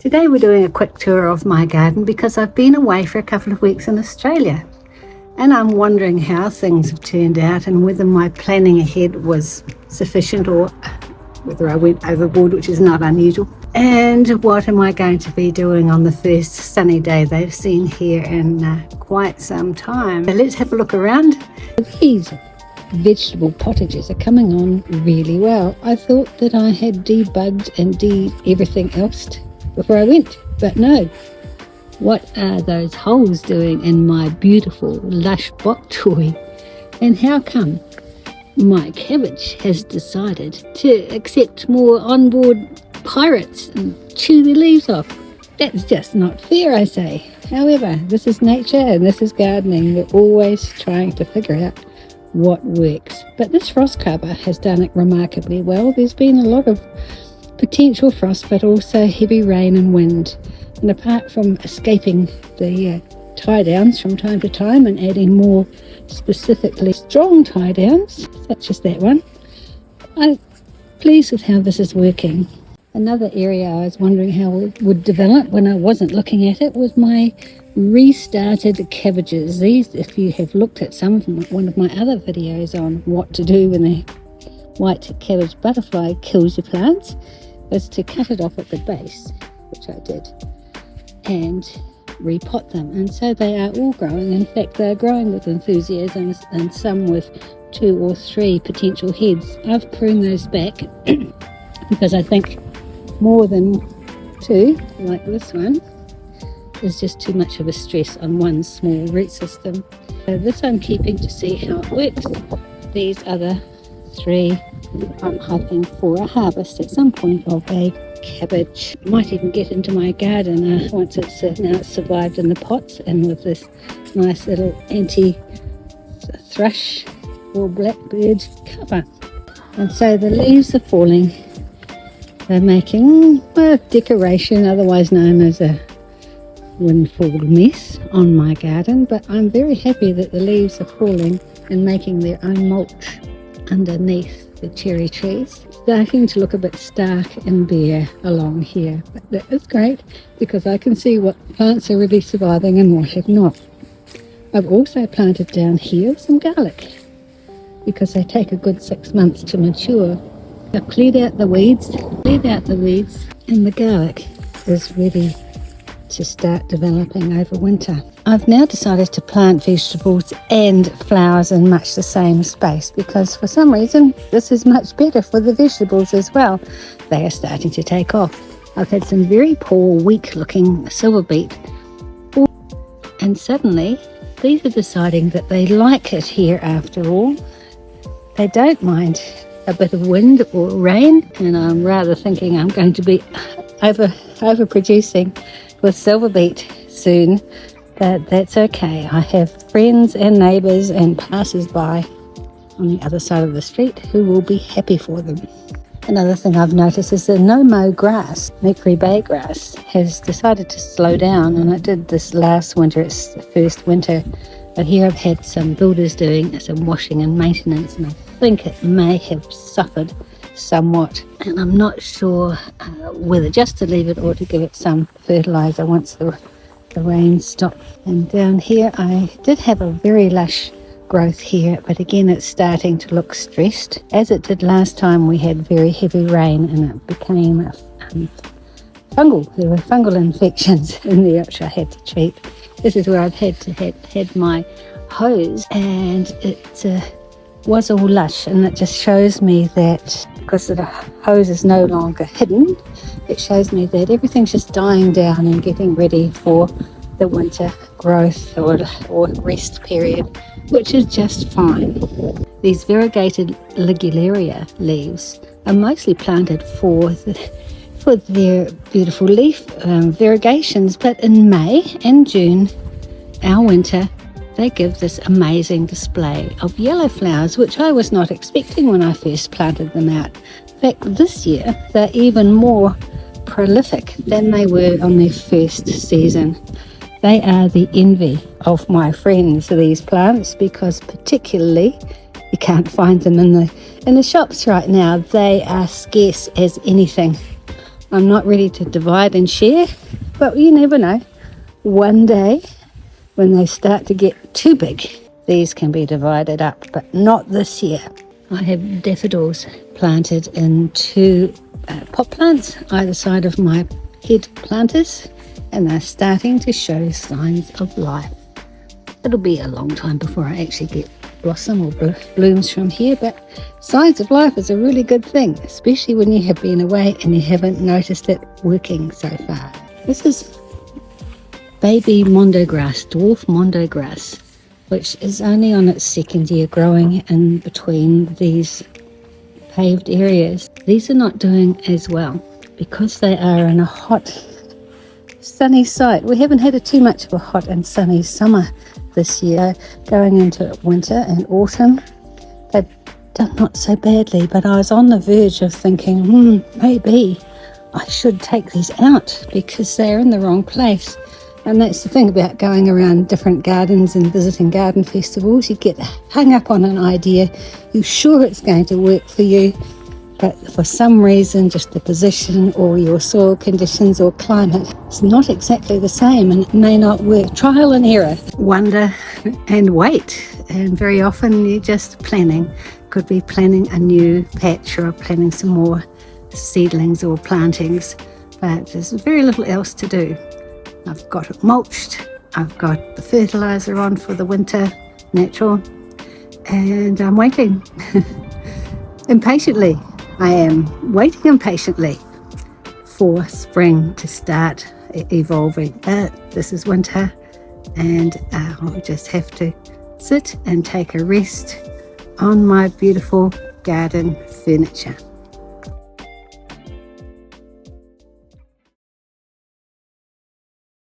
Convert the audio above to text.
Today we're doing a quick tour of my garden because I've been away for a couple of weeks in Australia and I'm wondering how things have turned out and whether my planning ahead was sufficient or whether I went overboard, which is not unusual. And what am I going to be doing on the first sunny day they've seen here in quite some time. So let's have a look around. These vegetable pottages are coming on really well. I thought that I had debugged and everything else before I went, but no. What are those holes doing in my beautiful lush bok choy? And how come my cabbage has decided to accept more onboard pirates and chew the leaves off? That's just not fair, I say. However, this is nature and this is gardening. We're always trying to figure out what works. But this frost cover has done it remarkably well. There's been a lot of potential frost, but also heavy rain and wind. And apart from escaping the tie downs from time to time and adding more specifically strong tie downs, such as that one, I'm pleased with how this is working. Another area I was wondering how it would develop when I wasn't looking at it was my restarted cabbages. These, if you have looked at some of one of my other videos on what to do when the white cabbage butterfly kills your plants, is to cut it off at the base, which I did, and repot them. And so they are all growing. In fact, they're growing with enthusiasm and some with 2 or 3 potential heads. I've pruned those back because I think more than 2, like this one, is just too much of a stress on one small root system. So this I'm keeping to see how it works. These other 3 I'm hoping for a harvest at some point of a cabbage. Might even get into my garden once it's now it's survived in the pots, and with this nice little anti-thrush or blackbird cover. And so the leaves are falling. They're making a decoration, otherwise known as a windfall mess on my garden, but I'm very happy that the leaves are falling and making their own mulch underneath the cherry trees. It's starting to look a bit stark and bare along here, but that is great because I can see what plants are really surviving and what have not. I've also planted down here some garlic because they take a good 6 months to mature. I've cleared out the weeds, and the garlic is ready to start developing over winter. I've now decided to plant vegetables and flowers in much the same space because for some reason this is much better for the vegetables as well. They are starting to take off. I've had some very poor, weak looking silver beet, and suddenly these are deciding that they like it here after all. They don't mind a bit of wind or rain, and I'm rather thinking I'm going to be overproducing with silver beet soon, but that's okay. I have friends and neighbours and passers-by on the other side of the street who will be happy for them. Another thing I've noticed is the no-mow grass, Mercury Bay grass, has decided to slow down, and it did this last winter. It's the first winter, but here I've had some builders doing some washing and maintenance, and I think it may have suffered somewhat, and I'm not sure whether just to leave it or to give it some fertilizer once the rain stopped. And down here I did have a very lush growth here, but again it's starting to look stressed, as it did last time we had very heavy rain and it became fungal. There were fungal infections in there which I had to treat. This is where I've had my hose, and it was all lush, and it just shows me that because the hose is no longer hidden, it shows me that everything's just dying down and getting ready for the winter growth or rest period, which is just fine. These variegated ligularia leaves are mostly planted for their beautiful leaf variegations, but in May and June, our winter, they give this amazing display of yellow flowers, which I was not expecting when I first planted them out. In fact, this year they're even more prolific than they were on their first season. They are the envy of my friends, these plants, because particularly you can't find them in the shops right now. They are scarce as anything. I'm not ready to divide and share, but you never know. One day, when they start to get too big, these can be divided up, but not this year. I have daffodils planted in two pot plants either side of my head planters, and they're starting to show signs of life. It'll be a long time before I actually get blossom or blooms from here, but signs of life is a really good thing, especially when you have been away and you haven't noticed it working so far. This is baby mondo grass, dwarf mondo grass, which is only on its second year growing in between these paved areas. These are not doing as well because they are in a hot, sunny site. We haven't had too much of a hot and sunny summer this year. Going into winter and autumn, they've done not so badly, but I was on the verge of thinking, maybe I should take these out because they're in the wrong place. And that's the thing about going around different gardens and visiting garden festivals. You get hung up on an idea, you're sure it's going to work for you, but for some reason, just the position or your soil conditions or climate, it's not exactly the same and it may not work. Trial and error. Wonder and wait. And very often you're just planning. Could be planning a new patch or planting some more seedlings or plantings, but there's very little else to do. I've got it mulched, I've got the fertilizer on for the winter, natural, and I'm waiting impatiently. I am waiting impatiently for spring to start evolving, but this is winter and I'll just have to sit and take a rest on my beautiful garden furniture.